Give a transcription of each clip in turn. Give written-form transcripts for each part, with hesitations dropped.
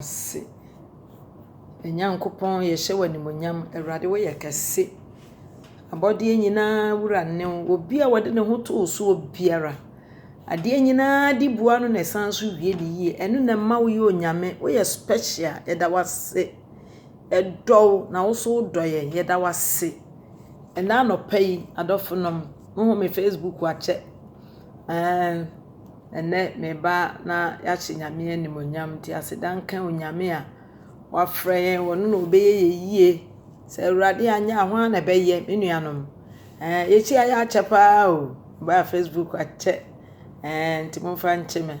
Se enyankopon ye hye wanimonyam awurade wo ye kese abode nyina wura ne obi a wode ne ho to so obiara ade nyina di bua no na sanso wie di yi enu na ma wo ye onyame wo ye special ye da wase edo na wo so do ye da wase ena no pay adofonom mo me Facebook wache ene me ba na ya chi nyame animonyam ti asedan kan onyame a wafrɛ wonu no obeye yie se awurade anya ho na beye menuanom yechi aya achepa o ba Facebook ache nti mo fa nche me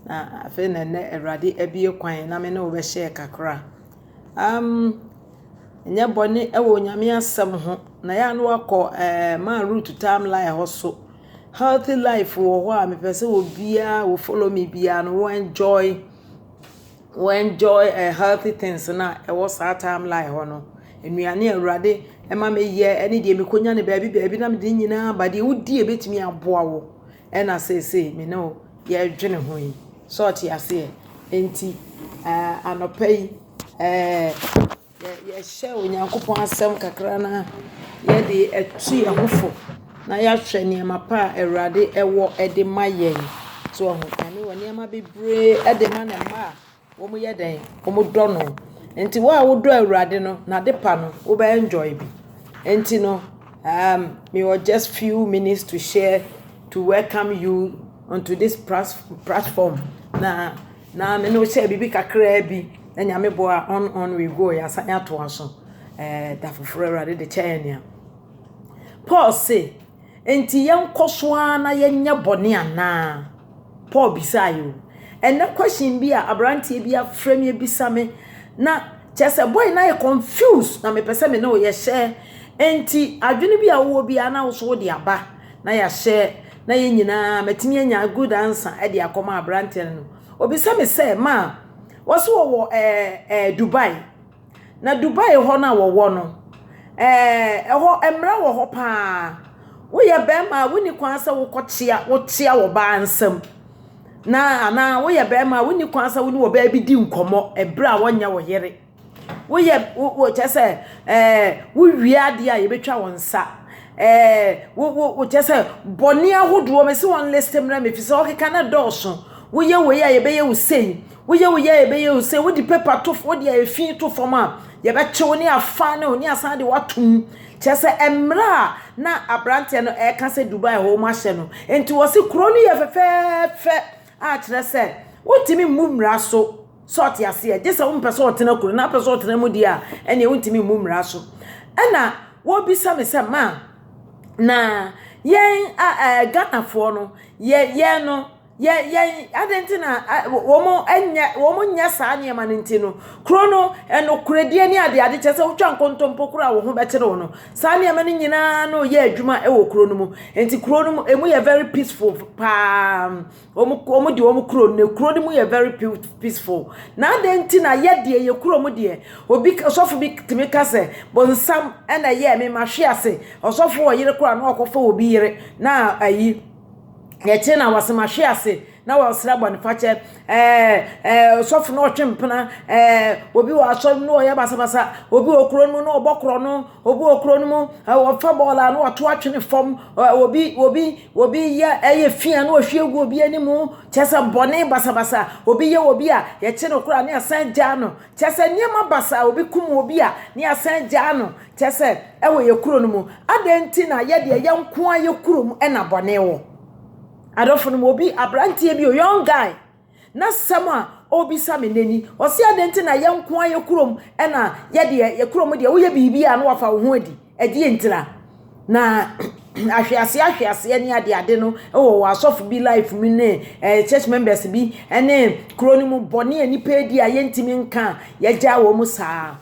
na afi na ne awurade abie kwan na me ne wo be share kakra nya boni e wo nyame asem ho na ya no akọ man root timeline ho so healthy life wo ho a me pese obia wo follow me bia no wo enjoy healthy things na e wo sa timeline ho no enuane awurade e ma me ye ene de me konya ne baabi na me de nyina ba de wodi e betimi aboa wo e na say me no ye dwene ho yi sort ya se enti anopai ye hye onyankopon asem kakra na ye de etu ye hofo na ya hwe ne mapa awurade ewo ede mayen so ho ane woni ama bebre ede ma na ma wo mu yeden wo mu do no enti wo a wo do awurade no na de pa no wo ba enjoy bi enti no me will just few minutes to share to welcome you onto this platform na me no share bibi kakra bi na nyame boa on we go ya sanya to aso da foforo awurade de chenia Paul say enti yenkoso na yenya bone ana Paul bisayo ene question bi a abrantie bi afrem ye bisame na chese boy na ye confused na me pese me no ye share enti adwene bi a wo bi ana wo so de aba na ya share na ye nyina matimi anya good answer e de akoma abrantie no obisame say ma waso wo Dubai na Dubai ho na wo no ho emra wo ho pa wo ye bema wo ni kwan sa wo kotia wo tia wo ba ansam na ana wo ye bema wo ni kwan sa wo ni wo ba bi di nkomo ebra wonya wo yere wo ye wo chese wo wiade a ye betwa won sa wo chese boni ahodo me se won listem na me fi se o keka na dosho wo ye wo ye a ye be ye wo sei wo ye be ye wo sei wo di paper to wo di afin to forma ye be chewo ni afa na oni asan de watum chese emra na abrante no e ka se Dubai ho ma hye no enti wo se kro ni ye fefefe a kire se wontimi mumra so sort ya se je se wo mpese otena kro na pese otena mu dia ene wontimi mumra so ena wo bisa me se ma na yen Ghana fo no ye no ye adentina wo nya saa ne ma ntino krono eno kredie ni ade chese wo twa nkontompo kura wo ho bekere wo no saa ne ma nyina no ye adwuma e wo krono mu enti krono mu emu ye very peaceful pa wo di wo krono ne krono mu ye very peaceful na adentina ye de ye krono mu de obi osofu bi timi kase bonsam ena ye me ma hwe ase osofu wo yire kura na okofa obi yire na ayi ye chena wasema hwe ase na wa sra bonifache sofu no twempena obi wa so no ye basabasa obi okro no no obokro no obi okro no mu o fa bola no to atwene fom obi ya eye fia no hwe egu obi animu chese bone basabasa obi ye obi a ye chene okra ne asan gya no chese niema basa obi kum obi a ne asan gya no chese ewo ye kuro no mu adenti na ye de ye nko aye kuro mu na bone wo adofo no obi abrantie bi o young guy na sama obi same neni o se adenti na ye nko aye kurom na ye de ye kurom de wo ye bibi a na wafa wo ho adi adi entira na ahwease ni ade no wo asofu bi life mi ne church members bi ene kroni mu bone ani pedi a ye ntimi nka ye gya wo mu saa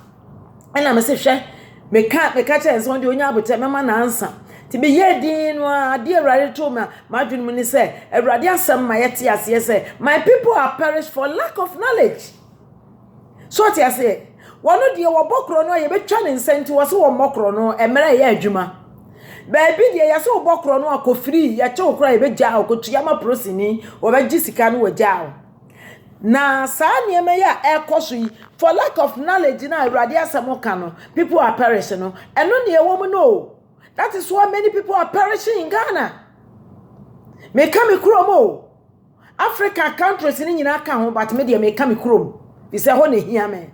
na me se hwe me ka chense on de onya abote mema na ansa tibe ye din no ade awurade to ma dwunu mu ni se awurade asem ma yete ase se my people are perished for lack of knowledge so ti ase wono de wo bokro no ye betwa ne nsenti wo se wo mokro no emere ye adwuma baby de ye se wo bokro no akofiri ye che okra ye begya akotua ma prosini wo begyi sika no wo gya na saa niema ya ekoso yi for lack of knowledge na awurade asamo ka no people are perishing no eno ne ewo mu no. That is why many people are perishing in Ghana. Me come kromo Africa countries ni nyina ka ho but me de me come krom. They say ho ne hia me.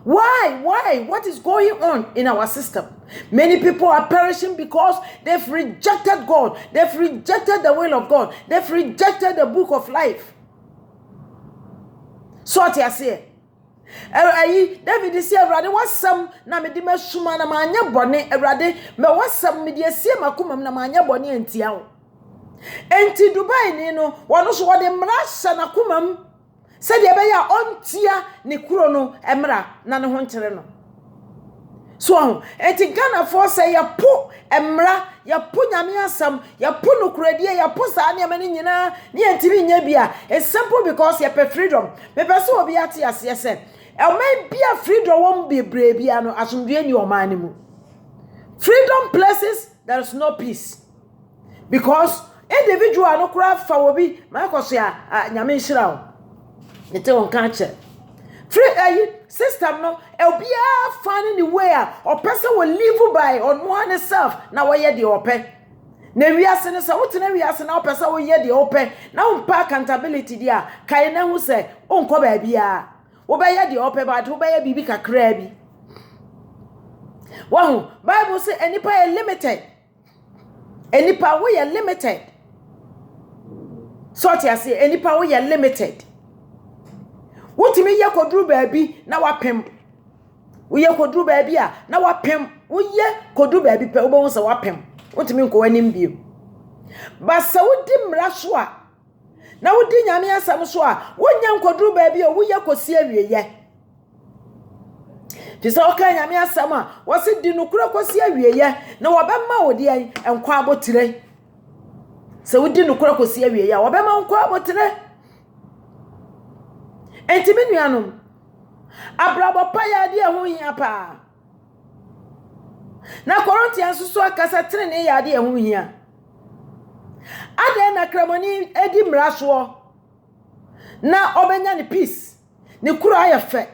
Why? What is going on in our system? Many people are perishing because they've rejected God. They've rejected the will of God. They've rejected the book of life. So what you say? David say Awurade wasam na me de masuma na manya bone Awurade me wasam me de asie makomam na manya bone antia wo. Enti Dubai ni no wono so wode mra na komam se de be ya ontia ne kuro no emra na ne ho nkere no. So enti Ghana for say ya po emra ya po nyame asam ya po no kuradie ya po sa ne amane nyina ne ntimi nya bia. It's simple because ya pe freedom. Me pese obi ate ase se may be a freedom won't be brave piano as in your manimu. Freedom places there is no peace. Because individual no craft for be Marcosia Yamin Shroud. The tone catcher. Free system no be finding the way or person will live by on one itself. Now I hear the open. Nevias what nevias now person will hear the open. Now accountability there. Kaina who say, Uncle baby. Obey the open but obey bibi kakra bi. Wow, Bible say any power limited. Any power we are limited. So I say any power we are limited. What me ye kodru baby na wapem. We ye kodru baby a na wapem. We ye kodru baby pe obo won say wapem. What me nko anim bio. Ba sa wodi mra so a na wodi nyame asam so a wonya nkodru baby o woye kosi awieye. Tisa oka nyame asam a wose di nukura kosi awieye na wobema wodi an enkwa abotire. Se wodi nukura kosi awieye a wobema enkwa abotire. Enti me nuanom abrabo pa ya de ho hia pa. Na Corinthians so akasa trene ya de ho hia. Ade na kramoni edi mraso na obenya ne peace ne kuro ayefe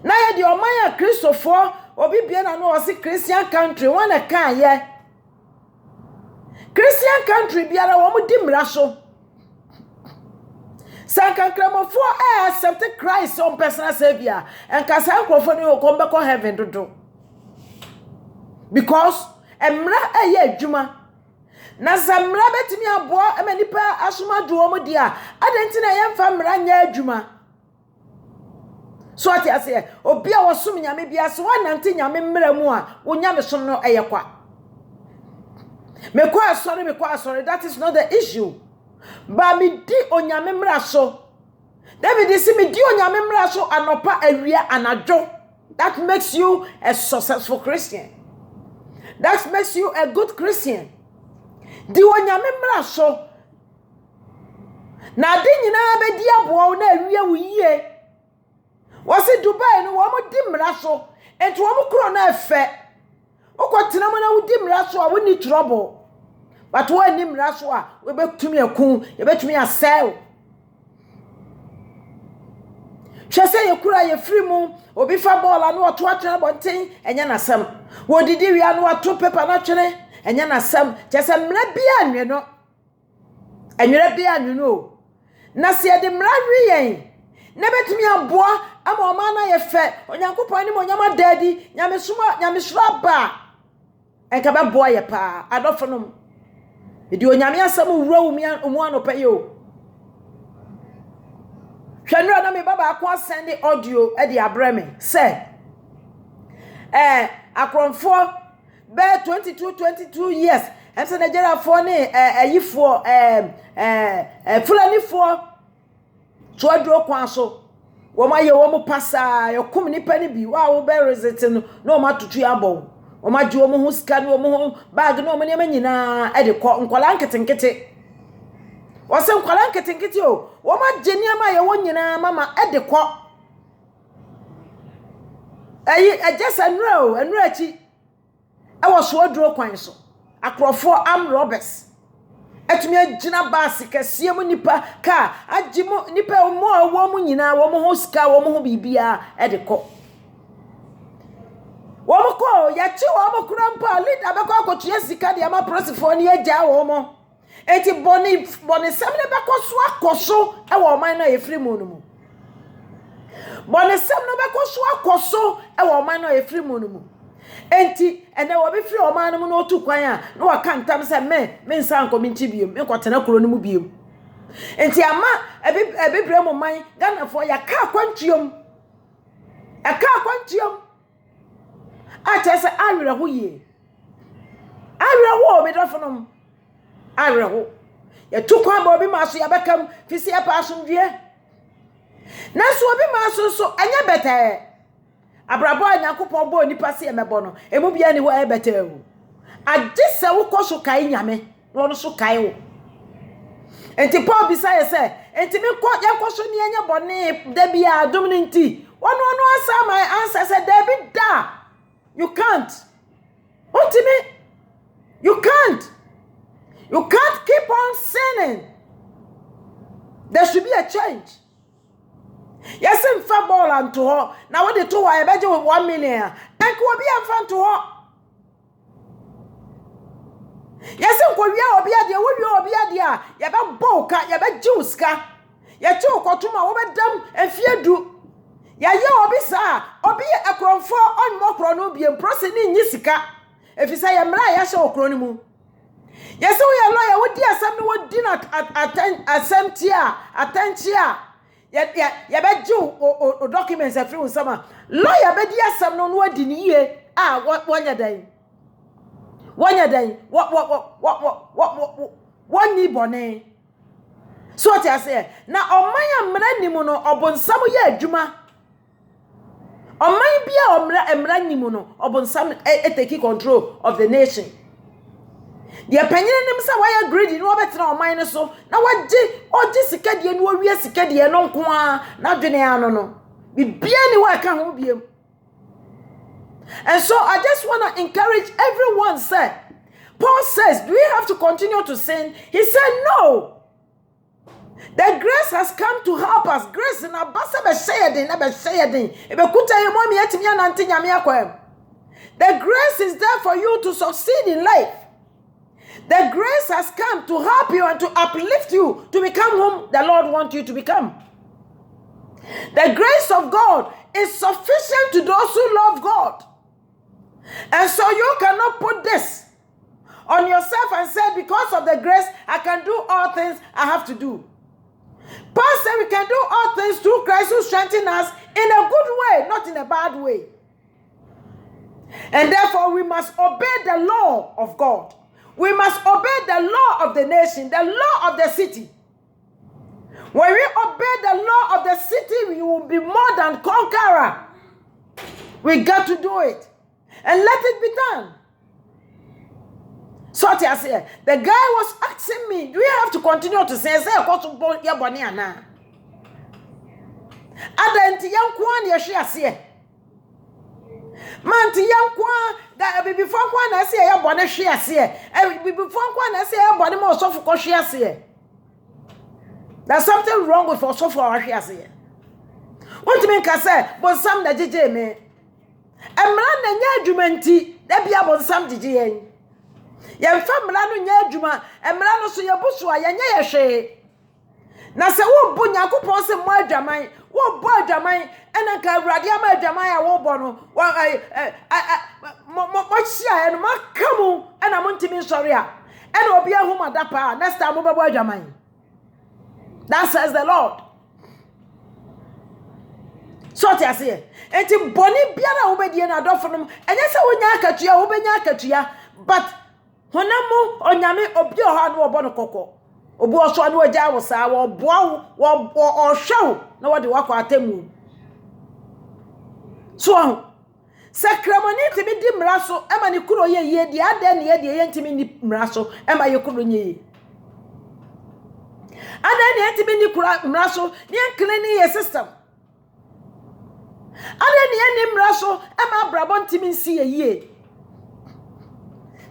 na ye de oman ya Christopher obi bia na no wose Christian country wana kan ye Christian country biara wo mu di mraso sankan kramofo accept Christ on personal savior and kasa nkrofo ne come back heaven dodo because emra eye adwuma na zamra betimi abo amanipa asoma duo mu dia adenti na yemfa mra nya adwuma so ati ase obi a wosom nyame bia so wanante nyame mra mu a wonya mesom no eyekwa mekwa sorry that is not the issue ba mi di onyame mra so David si mi di onyame mra so anopa awia anadwo. That makes you a successful Christian, that makes you a good Christian. Di onyame mra so na de nyina be di abo na awie wuye wose Dubai no wo mo di mra so enti wo mo kro na efe okotena mo na wo di mra so a wo ni trouble but wo ni mra so a we betumi akun ye betumi asel chese ye kura ye free mu obi fa ball na oto atena bonten enya na sam wo didi wi anu ato paper na twene enya na sam chese mra bia anwe no enwere bia anwe no na se de mra wi yen na betumi aboa ama o ma na ye fe onyankopon ni mo nyama dadi nyame sura ba enka be boa ye pa adofo no edi onyame asam wura umu anopa yo hwanura na me baba akwa send audio e de abreme say akronfo be 22 years and say Nigeria for ne ayifo fulani for to adro kwan so wo ma ye wo mo pasa yo kum ni pani bi wa wo be resist no ma tutu abon wo ma ji wo mo hu ska no mo bag no mo ne manyina e de ko nkola nketenkete wo se nkola nketenkete o wo ma je ni ama ye wo nyina mama e de ko ejesa nura chi e wo so adro kwan so akrofo am robbers etumi agina baasi kese mu nipa ka agimo nipa mu awo mu nyina wo mo ho sika wo mo ho bibia e de kɔ wo mo kɔ ya chi wo mo kura mpa leader be kɔ akɔtua sika de ama prosifo ne agya wo mo eti boni sem ne be kɔ so akɔso e wo man na yefiri mu no mu boni sem no be kɔ so akɔso e wo man na yefiri mu no mu enti ene wo be firi o man no mu no otu kwan a no wa kan tam se me nsan ko minchi biem me kɔtena kuro no mu biem enti ama ebe bre mo man Ghana fo ya ka kwantuom a chese awere ho ye awere ho obi dofonom awere ho ya tu kwan ba obi ma so ya bekam fisi ya pa asomdue na so obi ma so anya bete abrabo anyakopɔ bo nipa se emebo no emu bia ni ho e bete wu agise wo koso kai nyame no so kai wo enti Paul bisaye se enti me ko ya koso ni anya bone da bia adom ni nti wono asa my answer say David da you can't ultimate you can't keep on sinning. There should be a change. Yes, in football and to her. Now what they told I bet you 1 million. And could be a fan to her. Yes, in Korea or be a dear, will you be a dear? You have boka, you have juice ka. You talk or tomorrow over them and fear do. Ya obisa, obi a cron for on more chronobium processing Yisika. If you say a mra, show chronimu. Yes, we are lawyer, what dear some would dinner attentia. Ya bet you or documents a few summer. Lawyer bet yes, some no word in ye. Ah, what 1 year day? 1 year day. What 1 year bonnet. So what I say now on my mranimono obon some ye juma. On my bia mranimono obon some take control of the nation. The opinion them say why greedy no better on mine so now what sika de no wi sika de no nko a na dwene ano no bibia ni wa ka ho biem. And so I just want to encourage everyone say Paul says do we have to continue to sin? He said no. The grace has come to help us. Grace in abasa be sheyedin na be sheyedin e be kuta ye mo mi etimi anante nyame akwam. The grace is there for you to succeed in life. The grace has come to help you and to uplift you to become whom the Lord wants you to become. The grace of God is sufficient to those who love God. And so you cannot put this on yourself and say, because of the grace, I can do all things I have to do. Paul said we can do all things through Christ who strengthens us in a good way, not in a bad way. And therefore we must obey the law of God. We must obey the law of the nation, the law of the city. When we obey the law of the city, we will be more than conqueror. We got to do it. And let it be done. So I say, the guy was asking me, do we have to continue to say, go to your bonny and now? Adenti young kwan ye share say. Man ti young kwan that before kwan I say your bonny share say. Before kwan I say your body more so for share say. There's something wrong with us for our share say. What do you mean can say, but some that JJ me. Emra na nya adwumanti da bia bon sam JJ. Ye famla no nya adwuma emra no so ye buso a ye nya ye hwe na se wo bo Yakobon se mo adwaman wo bo adwaman ena ka awrade ama adwaman a wo bo no mo hia eno makamu ena mo ntimi nsori a ena obi ahuma da pa next time mo be bo adwaman. That says the Lord. So what I say enti boni biara wo be die na adofo no enye se wo nya akatua wo be nya akatua but honamo onyame obi oha no obo no kokko obi oso no agya wo saa wo boa wo ohwew na wo de wakọ atemu so sakramoni timi di mraso ema ni kuro ye di ade ne ye di ye ntimi ni mraso ema ye kuro nye ade ne ntimi ni kuro mraso ne nkene ni ye system ade ne ye ni mraso ema brabo ntimi nsi ye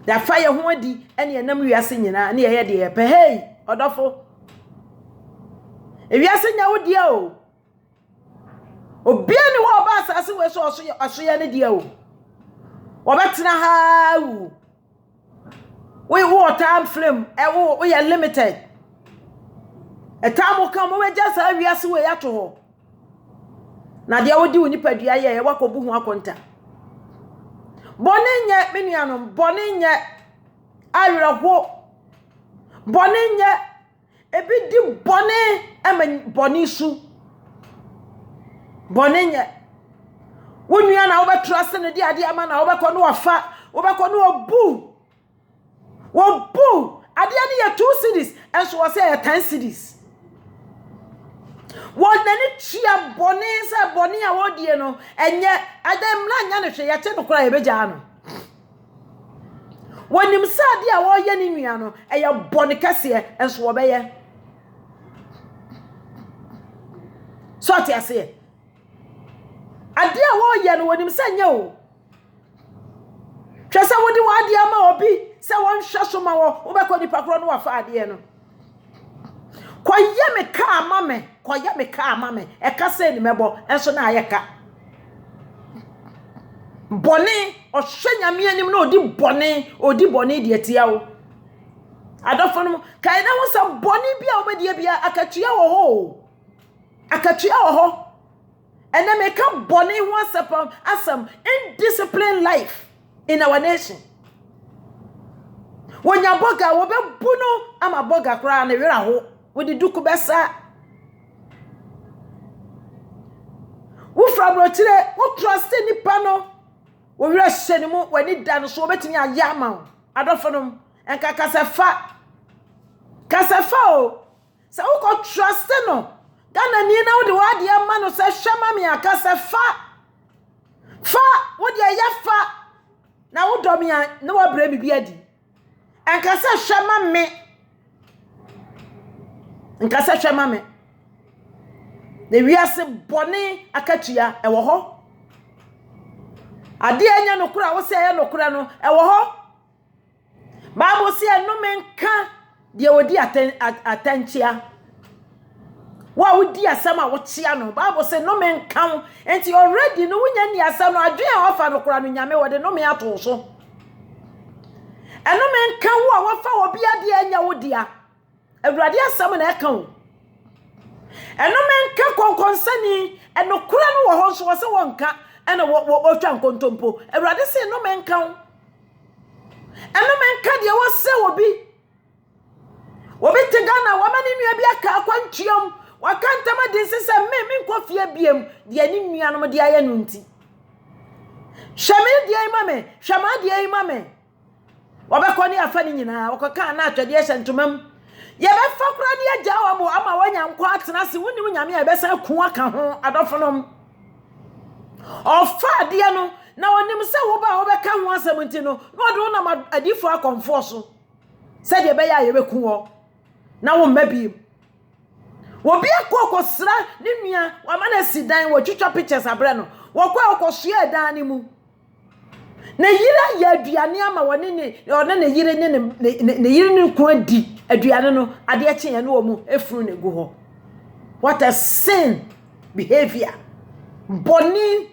da fire ho adi ene enam wiase nyina ne ye de ye pe hey odofo wiase nya wo dia o obia ni wo ba asase we so asoye ne dia o wo betena ha wu we water flame we are limited a time come we just wiase we yato ho na dia wo di onipadua ye wakobu ho akonta bone nye menuanom bone nye awirahwo bone nye ebi di bone bone su bone nye wonua na wo betrust ne di ade ama na wo bekọ no wafa wo bekọ no obu ade ne ya 2 cities enso wo say ya 10 cities wonani chia bone se bone a wodie no enye adam na nya ne hwe ya che no kora ye beja no wonim sade a wo ye ne nua no eya bone kase enso wo be ye so ti ase ade a wo ye no wonim se nya o hwe se wodi wade ama obi se won hwe so ma wo be ko nipa kro no wafa ade no koye me ka amame e ka se ni mebo enso na ayeka bone o hwenyame anim na odi bone de atia wo adofo no kai na wo sa bone bia wo be bia akatua wo ho ene me ka bone ho asam indisciplined life in our nation wonya boga wo be bunu ama boga kra na wera ho wodi duku besa wo frabrochire wo trust ni pano wo wera hyeni mu wani dan so obetimi ayama adofonom enka kasafa o se wo ko trust no Gana ni na wo de wade ama no se hwema me akasafa fa wo de ya fa na wo do me na wo bra mi biadi enka se hwema me nkasa hwema me de wiase bone akatua ewo ho ade anya no kura wo se ya no kura no ewo ho Bible say no menka de odi atanchia wa wodi asama wo chia no Bible say no menka enti already no wunya ni asama no adwen ofa no kura no nyame wo de no me ato so eno menka wo a wofa obi ade anya wo dia Awurade asam na eka wo eno menka konkonsani eno kura no wo ho so wo se wonka eno wo twa nkontompo Awurade se no menka wo eno menka de wo se obi tegana wo mani nua bia ka akwantuom wakantama de se me nkofie biem de ani nuanom de aye no nti hwame de ayi mame wabekọ ni afa ni nyina wakọka na atwede hyentomam ye be fakura ni agya wa mo ama wanya nkọ atena se woni nyame ya be sa ku aka ho adofonom ofa de no na wonim se wo ba wo be ka ho asem nti no no do na adifo akonfo so se de be ya ye be ku wo na wo mabiem wo bi akokosra ni nua wa ma na sidan wo twitwa pictures abre no wo kwa okosua dan ni mu na yira ya aduane ama wone ne yire ne yire ne ko adi aduane no ade eche ye no wo mu efuru ne gu ho. What a sin behavior. Boni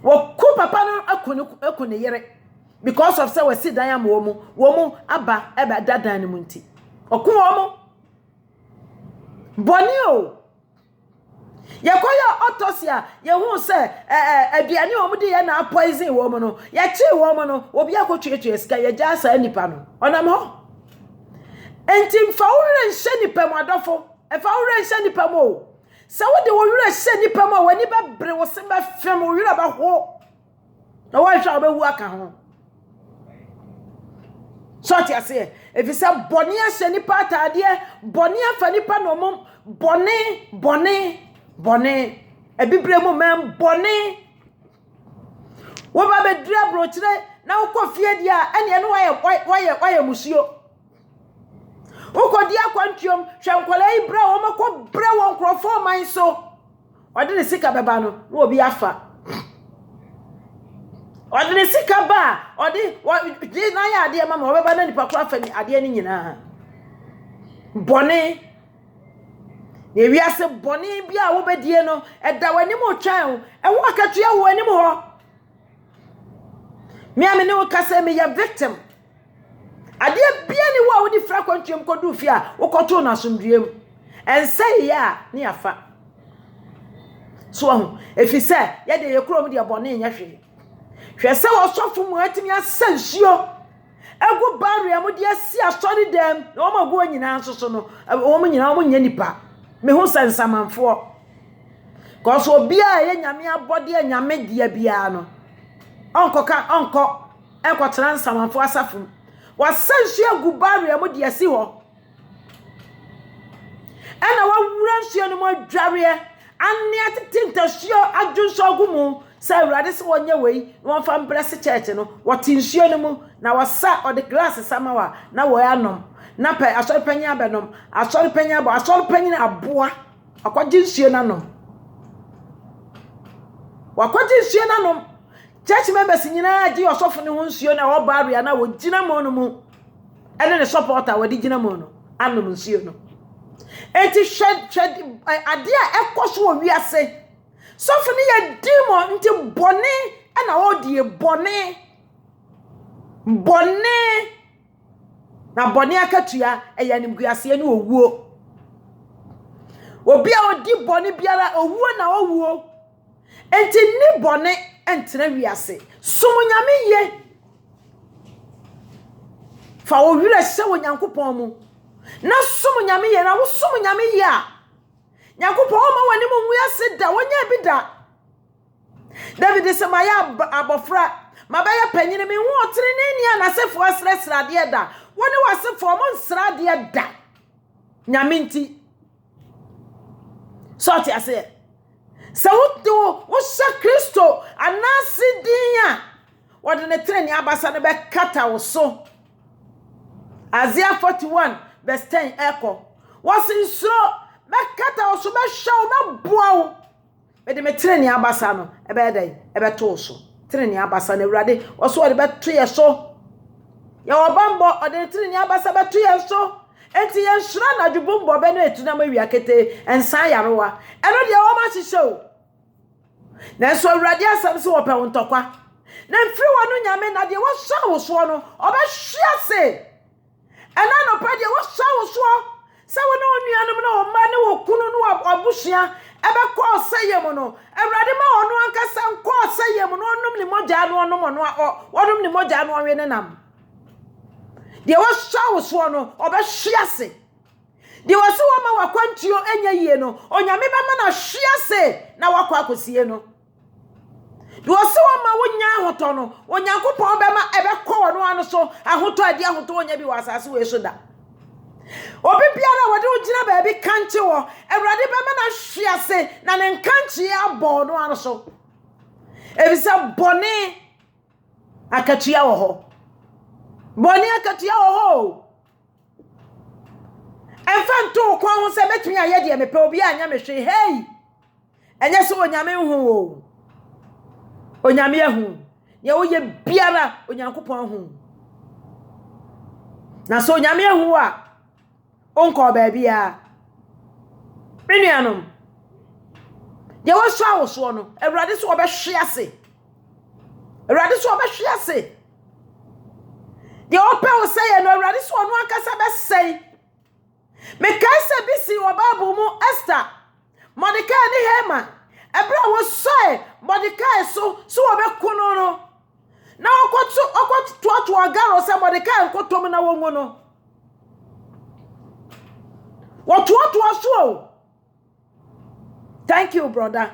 wo ku papa no akune yire because of say we sit dan am wo mu aba eba dadan ne mu nti oku wo mu boni o yekoya otosia ye hu se aduane wo mu de ye na poison wo mu no ye chi wo mu no obi akotwetwe sika ye ja sa nipa no onam ho enti mfa wo re nhye nipa mu adofo efa wo re nhye nipa mu o se wo de wo re nhye nipa mu wani ba bre wo se ba fem wo re ba ho na wo hwa ba hu aka ho so ti ase efi se boni ahye nipa atade boni afa nipa no mom boni ebibre mu men boni wo ba be dura brochire na wo kofie dia ene no waye musuo wo ko dia kwantuom hwenkola ibra wo mako bre wo nkrofo man so ode ne sika beba no wo bi afa Odine sika ba odi na ya ade mama obeba na nipa kura fa ni ade ni nyina bone ne wiase bone bia wo bedie no eda wani mo twan e wo akatua wo ani mo ho me amene wo kase me ya victim ade bia ni wo di fra kwantwem kodu fi a wo koto na somduem ense ya ni afa so ho efise ye de ye krom de bone nya hwe hwese wo sofo mu atimi asansuo egu barrier mu de asi asori dem na wo mago nyina nsoso no wo mu nyina wo nya nipa me ho sansamanfo ko so bia ye nyame abode nyame dia bia no onko ekotran samanfo asafo wasansuo egu barrier mu de asi ho ana wa wura nsuo no mu adware anne atetintasio adwunso gumu sa awurade se wonye wei won fa mbrese church no wote nsuo no mu na wasa ode glass samawa na wo anom na pe asori panyin abenom asori panyin abo asori panyin aboa akwaje nsuo na nom wakwaje nsuo na nom church members nyina agi osofo ne ho nsuo na wo barrier na wo gina mo no mu ene ne supporter wadi gina mo no anom nsuo no enti shed ade a ekoso wo wiase sofo ne ya demon nti bone ana wo die bone na bone akatua eya nimguase ne owuo obi a odi bone biara owuo na owuo enti ni bone entra wiase sumunyame ye fa wo wira se wo nyankopon mu na sumunyame ye na wo sumunyame ye a nyankopon ma wani mu wiase da wonya bi da David se maya abofra mabaya panyine me hu otere ne nia na sefo asresrade da woni wasefo mo nsrade da nyaminti sorti ase se wudo wo sha Kristo anasi dinya wode ne tere ni abasa ne be kata wo so Isaiah 41 verse 10 echo wasinsro be kata wo so be hwa wo be boa wo be de me tere ni abasa no e be dai e be to so tere ni abasa na Awurade wo so de be to ye so ye obambo ode tere ni abasa be to ye so enti ye nhra na dwubombo be na etu na mawia kete ensan yarewa eno de wo ma hihye o na so Awurade asam se wo pe wo ntokwa na mfiri wonu nyame na de wo hwa wo so no oba hwia se ena no pa de wo hwa wo so se wo no nuanom na wo ma ne wo kunu no abuhia ebe ko oseyem no Awurade ma ono ankasa nko oseyem no onum ni moja no onum no onum ni moja no onwe ne nam de wo hwa wo so no oba hwia se de wo se wo ma wakwantuo enya yie no onyame ba ma na hwia se na wakwa akosie no de wo se wo ma wonya ahoto no onyankopon be ma ebe ko wono ano so ahoto ade ahoto onya bi wasase we so da obi biara wode ugina ba bi kanche wo Awurade be ma na hwia se na ne kanche abo no ano so ebisa bone akatua wo ho bone akatua wo ho enfanto kwa ho se betumi aye de mepe obi anya mehwe hey enye so onyame hu wo onyame hu ye wo ye biara onyankopon hu na so onyame hu a onko ba bia menuanom ye wo so awo so no Awurade so obehwe ase Awurade so obehwe ase de ope wo say no Awurade so ono akasa be say me kai se bisi wo Bible mu Esther Mordecai ni Haman ebra wo say Mordecai so obekuno no na okoto to agaro se Mordecai nkotom na wo no what so thank you brother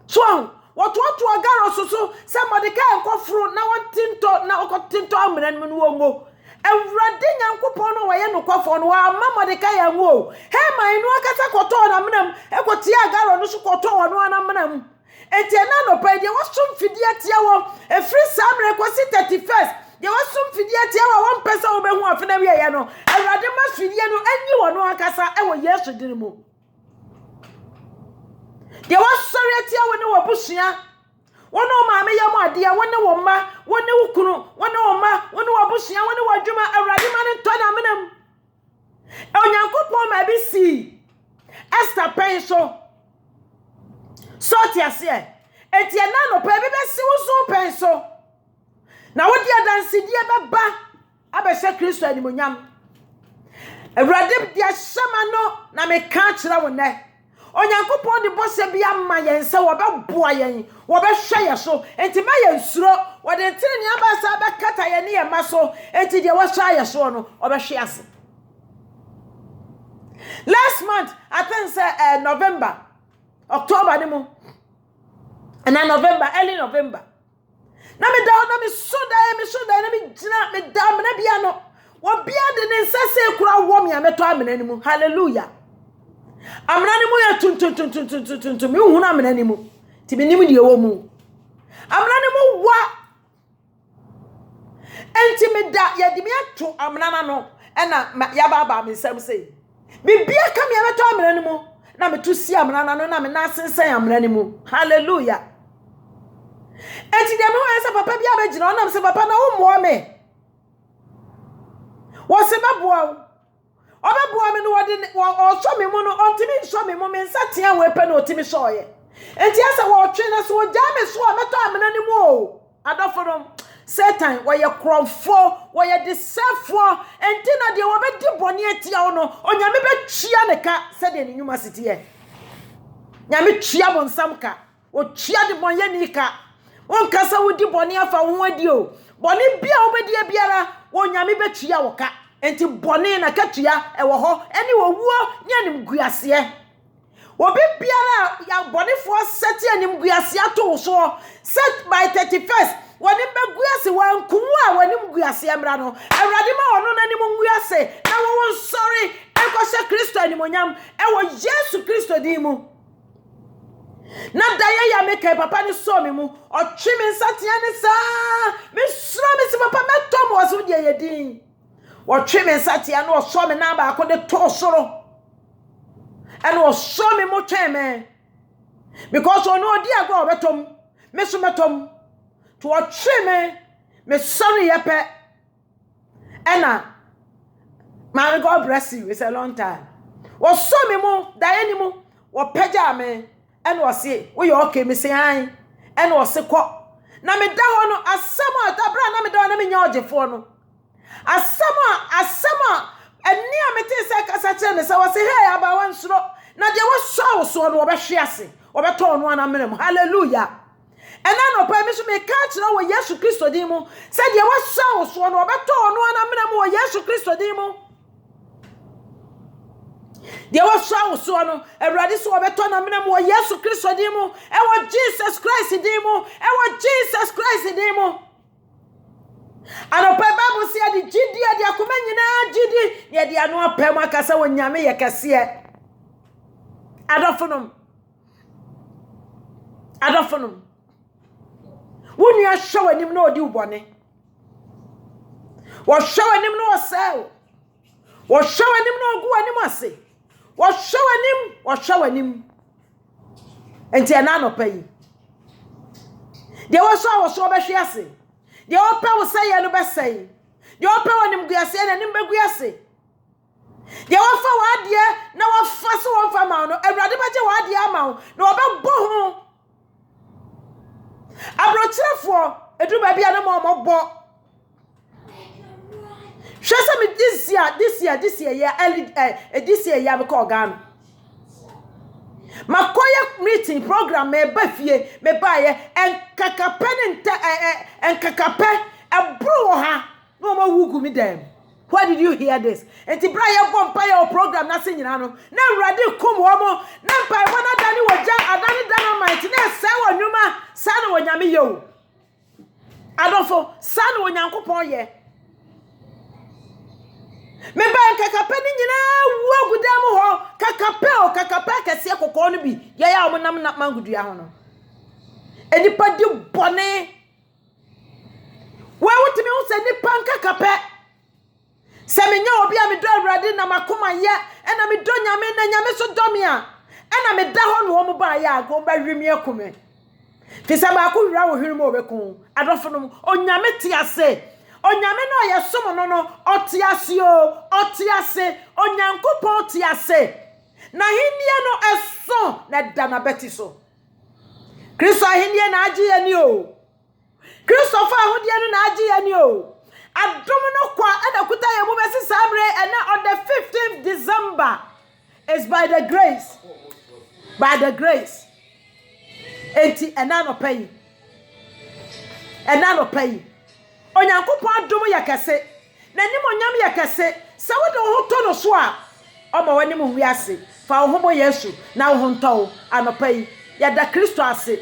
so what agaro so se Mordecai nkofru na wotinto na okotinto amran mu no ngo Awurade nyankopon no waye no kwafo no wa ma Mordecai anwo he man no akasa koto na mnam ekoti agaro no so koto wono na mnam enti na no pa de wasum fidie tia wo efri samre kosi 31st de wasum fidie tia wo won pesa wo behu afena wi ye no Awurade ma fidie no anyi wono akasa ewo Yesu din mu de wasori tia wo ne wo busua wono ma me yam ade a wone wo ma wone wo kunu wone wo ma wone wo busia wone wo adwuma awrade ma ne ntɔ na menam onyankopɔn ma bi si Esther pen so tiase enti na no pa bi be si wo so pen so na wo dia dansidie beba abɛhye Kristo animonyam awrade dia hyema no na me ka kyerɛ wo nɛ onyankopɔn de bɔsɛ bi ama yɛn sɛ wɔbɛboa yɛn wɔbɛhwɛ yɛ so enti ma yɛn suro wɔde ntiri ne abasa bɛkata yɛn ne yɛn ma so enti deɛ wɔhwɛ yɛ so no wɔbɛhwɛ ase. Last month I think say November October ni mo and November early November na me da na me so da na me gina me da me na bia no wo bia de ne nsase kura wo me ameto amena ni mu hallelujah amena ni mu ya tun me hu na amena ni mu ti me nim de wo mu amena ni mu wa enti me da ya de me ato amena na no na ya baba me nsam sei bibia kam ya beto amena ni mu na me to si amena na no na me na sensen amena ni mu hallelujah enti de me ho asa papa bia be gina onam se papa na wo mo me wo se baboa obaboa me no wo so me mu no ontimi so me mu me nsatia wo epe na otimi so ye enti asa wo twe na so ja me so meto amena ni mu o adoforom Satan wo ye kromfo wo ye desefo enti na de wo be di boni atia wo no onyame be twia ne ka se de ne nyuma siti ye nyame twia bo nsam ka wo twia de bon ye ni ka won kasa wo di boni afa wo adi o boni bia wo be di biara wo nyame be twia wo ka enti boni na ka twia e wo ho eni wo wuo nya nim guase wo be biara ya boni fo seti anim guase ato so set by 31st wani beguase wankumu a wani mguase emra no awrade ma wono nani mguase na wo sorry ekose Kristo animonyam e wo Yesu Kristo di mu na daye ya meka papa ni so me mu otwe me nsatia ne sa me suro me si papa metom wo so de yedin wo twe me nsatia no so me na ba akode to soro and wo so me mo twe me because ono odi agwa obetom me so metom to watch me sorry yepe ena my God bless you, it's a long time was so me mo die ni mo wo pagya me and was say we okay me say an and was se kɔ na me da ho no asɛm a da bra na me da na me nya ogefo no asɛm a ani a me te sɛ kasa kyerɛ me sɛ was say hey aba wan suro na de wo so no wo bɛhwe ase wo bɛtɔ no ana menam hallelujah. And I no permission me catch now with Yesu Christo dimo. Said you was so one or better no one amena Yesu Christo dimo. There was so no a radiso better amena Yesu Christo dimo. And what Jesus Christ dimo. And what Jesus Christ dimo. And a Bible said the GD the akumenya GD ye the anua pema kasa wonyame ye kase. Adofonum. Wuni a show anim no odi ubone. Wo show anim no sell. Wo show anim no gu anim ase. Wo show anim. Enti ana no pay. De wo so be hwe ase. De wo pe wo say no be say. De wo pe wonim gu ase na nim be gu ase. De wo fa wa de na wo fa so wo fa ma no. Awurade ba je wa de ama wo. Na wo be bo ho. Abrochefo edu ba bia na mo bo hwese me this year ya this year ya me call Ghana makoya meeting program me ba fie me ba ye enkakape ebro ha no ma wugu mi dem. Where did you hear this? Enti bra ye bompa your program na se nyina no na awrade kom wo mo na mpa wona dani woja adani dynamite na se wo nwuma sa na wonyame ye o adofo sa na wonyankopon ye me ba nkakape ni nyina wo gudam ho kakape kese kokko no bi ye ya wo nam na mangudua ho no enipa di bone wo wutimi wo se nipa nkakape Semenya obi a me do awrade na makoma ye ena me do nyame na nyame so do me a ena me da ho no mo ba ye ago ba hwemi akume Fisa ba ko wura wo hwere mo obekon adofo no onyame te ase onyame no ye som no ote ase o ote ase onyankopon te ase na hinnie no eso na da na beti so Kristo hinnie na agi ye ni o Christopher ahodie no na agi ye ni o adom no kwa ada kuta ye mo besi sabre and on the 15th December is by the grace enti enano pay onyankopon adom yakase na nim onyam yakase se wo de ho to no so a omo wani mu wiase fa wo ho Yesu na wo ho nto anopai ya da Kristo ase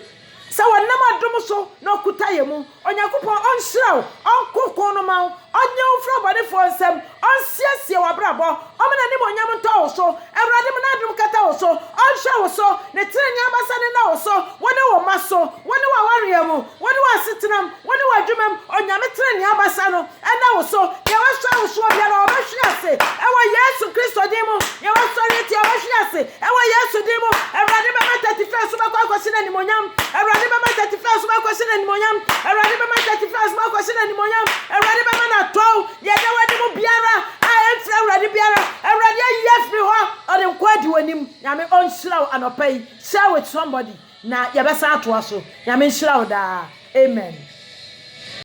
se wonam adom so na okuta ye mu onyankopon onhiraw onkokon no ma onye ofra body for nsem onsiesie wabrabo omena nim onyam nto wo so ewrade me na adom kata wo so onhwa wo so ne tirenya abasa ne na wo so woni wo maso woni wa wariam woni wa sitnam woni wa dwumam onyame tirenya abasa no na wo so ye wa hwa wo so bia na obehwe ase ewo Yesu Kristo dimo ye wa so reti obehwe ase ewo Yesu dimo ewrade be 31 so ba kwa kwasi na nimonyam ewrade be 31 so ba kwasi na nimonyam ewrade be 31 so ba kwasi na nimonyam ewrade be na to ye de wadi mu biara a enfra ewrade biara ewrade yefri ho ode nkwadi wanim nyame onhiraw anopai share with somebody na ye besa atoa so nyame nhiraw da amen.